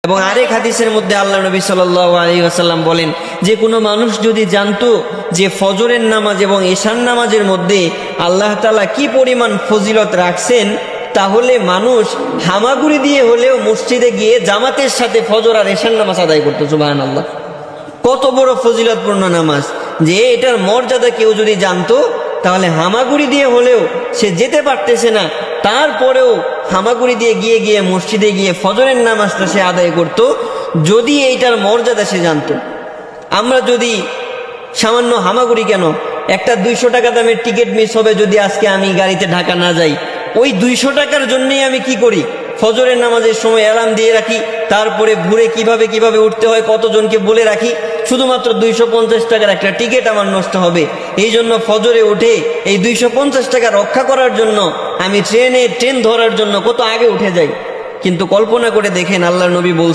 এবং আরেক হাদিসের মধ্যে আল্লাহ নবী সাল্লাল্লাহু আলাইহি ওয়াসাল্লাম বলেন যে কোনো মানুষ যদি জানতো যে ফজরের নামাজ এবং ঈশার নামাজের মধ্যে আল্লাহ তাআলা কি পরিমাণ ফজিলত রাখছেন, তাহলে মানুষ হামাগুড়ি দিয়ে হলেও মসজিদে গিয়ে জামাতের সাথে ফজর আর ঈশার নামাজ আদায় করতো। সুবহানাল্লাহ, কত বড় ফজিলতপূর্ণ নামাজ! যে এটার মর্যাদা কেউ যদি জানতো তাহলে হামাগুড়ি দিয়ে হলেও সে যেতে পারতেছে না, তারপরেও হামাগুড়ি দিয়ে গিয়ে গিয়ে মসজিদে গিয়ে ফজরের নামাজটা সে আদায় করত, যদি এইটার মর্যাদা সে জানতো। আমরা যদি সামান্য হামাগুড়ি কেন, একটা 200 টাকা দামের টিকিট মিস হবে যদি আজকে আমি গাড়িতে ঢাকা না যাই, ওই 200 টাকার জন্যই আমি কি করি, ফজরের নামাজের সময় অ্যালার্ম দিয়ে রাখি, তারপরে ভোরে কিভাবে উঠতে হয় কতজনকে বলে রাখি, শুধুমাত্র 250 টাকার একটা টিকিট আমার নষ্ট হবে। এই জন্য ফজরে উঠে এই 250 টাকা রক্ষা করার জন্য আমি ট্রেন ধরার জন্য কত আগে উঠে যাই। কিন্তু কল্পনা করে দেখেন, আল্লাহর নবী বলছেন